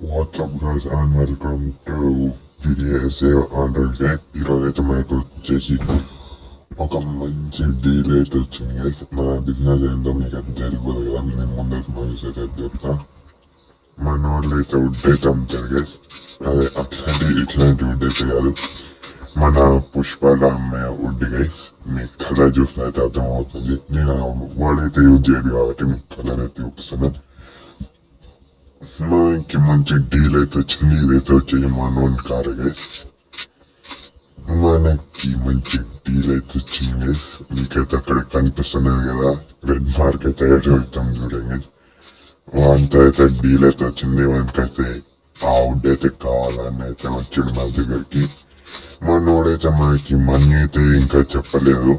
What's up guys and welcome to VDSA Android. ఈరోజు అయితే మనకు వచ్చేసి ఒక మంచి డీల్ అయితే వచ్చింది గైస్. మన బిజినెస్ ఏంటో మీకు అయితే తెలియదు కదా, నేను ముందే మనసు అయితే చెప్తా. మన వాళ్ళు అయితే వుడ్ అయితే అమ్ముతారు గైస్. అదే ఇట్లాంటి వుడ్ అయితే కాదు, మన పుష్పాలు అమ్మే వుడ్ గైస్. మీకు కలర్ చూస్తే అయితే అర్థమవుతుంది. నేను వాడైతే యూజ్ చేయడు కాబట్టి మీకు కలర్ అయితే చూపిస్తున్నాను. మనకి మంచి డీల్ అయితే వచ్చింది. ఇదైతే వచ్చేసి మనోన్ కార్ గైస్. మనకి మంచి డీల్ అయితే వచ్చింది గైస్. మీకైతే అక్కడ కనిపిస్తున్నది కదా, రెడ్ మార్క్ అయితే అవుతాం చూడండి గైస్. వాంతో అయితే డీల్ అయితే వచ్చింది. వానికైతే ఆ వుడ్ అయితే కావాలని అయితే వచ్చాడు మన దగ్గరికి. మనోడైతే మనకి మనీ అయితే ఇంకా చెప్పలేదు.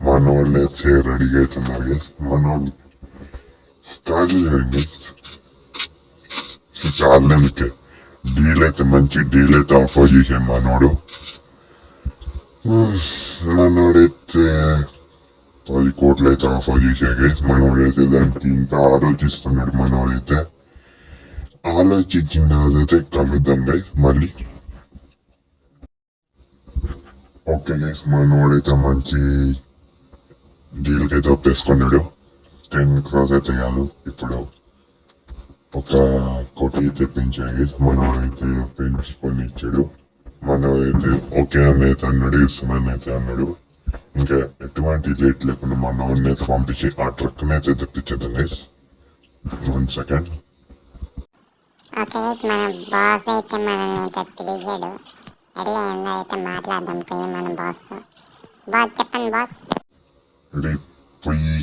మనోళ్ళు అయితే రెడీగా అవుతున్నారు గైస్. మనోళ్ళు స్టార్ట్ చేయండి గైస్. చాలందుకే డీల్ అయితే మంచి డీల్ అయితే ఆఫర్ చేశాను మనోడైతే 10 కోట్లు అయితే ఆఫర్ చేశాక మనోడైతే దానికి ఇంకా ఆలోచిస్తున్నాడు. మనోడైతే ఆలోచించిన తర్వాత కలుద్దాం గైస్ మళ్ళీ. ఓకే గైస్, మనోడైతే మంచి డీల్కి అయితే ఒప్పేసుకున్నాడు. 10 crores అయితే కాదు, ఇప్పుడు ఒక కోటి తెప్పించాడు. మనోడైతే పెంచుకొని ఇచ్చాడు. మనోడైతే ఓకే అని అయితే అన్నాడు, ఇస్తున్నాను అయితే అన్నాడు. ఇంకా ఎటువంటి లేట్ లేకుండా మనోడిని అయితే పంపించి ఆ ట్రక్ అయితే తెప్పించేద్దాం గైస్. 1 second. ఓకే గైస్, మన బాస్ అయితే మనల్ని అయితే పిలిచాడు. వెళ్ళి ఏందో అయితే మాట్లాడదాం పోయి మన బాస్తో. బాస్ చెప్పండి బాస్. పోయి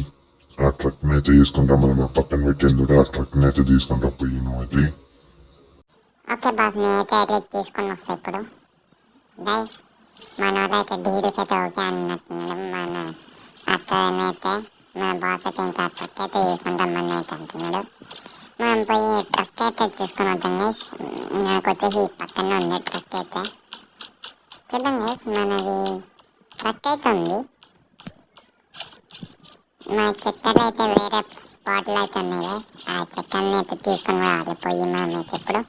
ఆ ట్రక్ అయితే తీసుకుంటాం. మనం ఆ పక్కన పెట్టేందుకు ఆ ట్రక్ అయితే తీసుకుంటాం పోయి నువ్వు అది. ఓకే బాస్, నేనైతే అయితే తీసుకొని వస్తా ఇప్పుడు. గైస్, మన వాళ్ళైతే డీల్కి అయితే ఓకే అన్నట్టున్నాడు. మన అతనైతే మన బాస్ అయితే ఇంకా ట్రక్ అయితే తీసుకుంటామని అయితే అంటున్నాడు. మనం పోయి ట్రక్ అయితే తీసుకొని వద్దాం గైస్. నాకు వచ్చేసి పక్కనే ఉంది ట్రక్ అయితే. చూద్దాం గైస్, మనది ట్రక్ అయితే ఉంది. మా చక్కెరలు అయితే వేరే స్పాట్లో అయితే ఉన్నాయి. ఆ చక్కెరని అయితే తీసుకొని రావాలి పోయి మనమైతే ఇప్పుడు.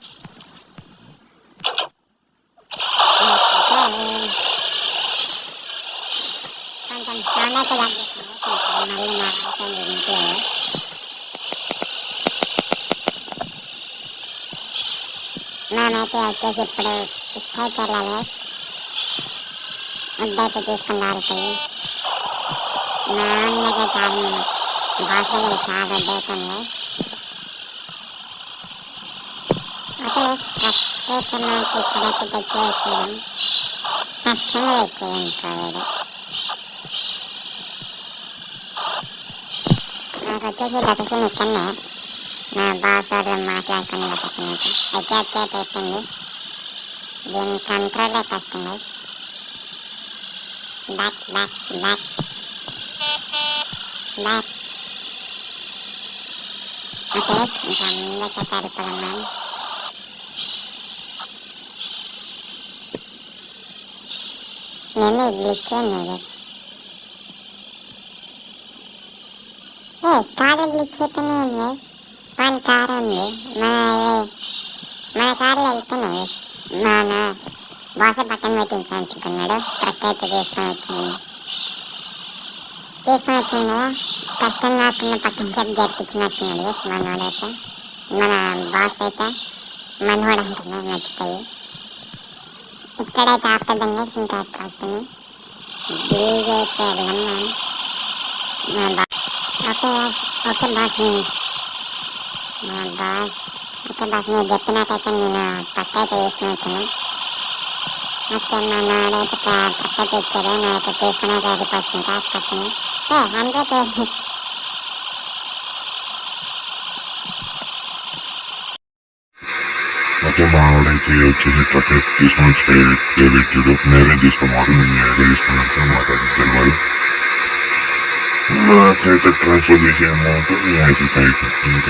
కొంచెం సౌండ్ అయితే కనిపిస్తుంది. మళ్ళీ నా వాయిస్ వినిపించలేదు. మనమైతే వచ్చేసి ఇప్పుడు ఇక్కడికి వెళ్ళాలి. వద్దైతే తీసుకుని రాలిపోయి మా దగ్గర చాలా బాస్ దగ్గర చాలా వద్దవుతుంది. ఓకే, ట్రక్ అయితే మనకి ఇక్కడైతే తెచ్చి వచ్చేయడం కష్టంగా వచ్చేయడం కాదు. నాకు వచ్చేసి లొకేషన్ ఇక్కడనే నా బాస్ వాళ్ళు మాట్లాడుకునే లొకేషన్ అయితే అయిపోయింది. దీని కంట్రోలే కష్టం. Back back back back. Okay, ఇంకా ముందుకైతే వెళ్ళిపోదాం మనం. నేను గ్లిచ్చాను. కారు గ్లిచ్ అయిపోయినాయి. మన కారు ఉంది, మన కారులో వెళ్తున్నాయి. మన బాస పక్కన పెట్టించుకున్నాడు. ట్రక్ అయితే తీసుకొని వచ్చింది కదా. కష్టం కాకుండా పక్కన చెప్పి జరిపించినట్టున్నాడు మనోడైతే. మన బాస్ అయితే మనోడు అంటున్నాడు నచ్చిపోయి. ఇక్కడైతే ఆపుతుందాం గైస్ ఇంకా ట్రక్ని. డీజే అయితే వెళ్ళాం మనం. ఓకే ఓకే బాస్, మా బాస్ ఓకే బాస్, మీరు చెప్పినట్టయితే నేను ట్రక్ అయితే తీసుకుని వచ్చాను. ఓకే, మనోడైతే ట్రక్ అయితే ఇచ్చాడు. నేనైతే తీసుకుని అయితే వెళ్ళిపోవచ్చు ఇంకా ట్రక్ని. హండ్రెడ్ ఓకే, మావాడైతే వచ్చేసి ట్రక్ అయితే తీసుకొని వచ్చి పెట్టాడు. నేనే తీసుకోమాట, నేను తీసుకున్నట్టు మాట్లాడి తెలియదు. నాకైతే ట్రాన్స్ఫర్ చేసే అమౌంట్ నేనైతే ఇంకా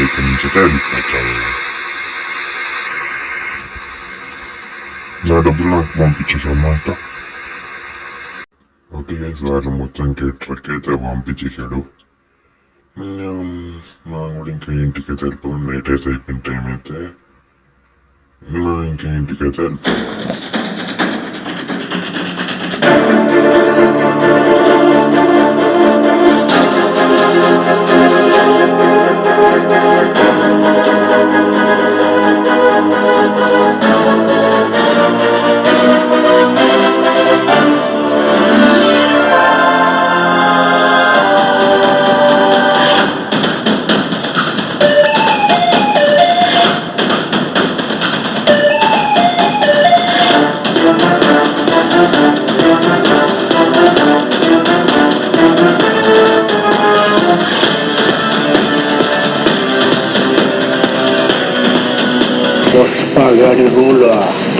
ఇక్కడి నుంచి అయితే వెళ్ళిపోతాను. నా డబ్బులు నాకు పంపించేసాను అన్నమాట. ఓకే గైస్, వాళ్ళు మొత్తానికి ట్రక్ అయితే పంపించేశాడు. మా కూడా ఇంకా ఇంటికి అయితే వెళ్ళిపోయాం. నైట్ అయితే అయిపోయిన టైం అయితే మనం ఇంకా ఇంటికైతే వెళ్ళిపోయాం. Los Pagani Ruler.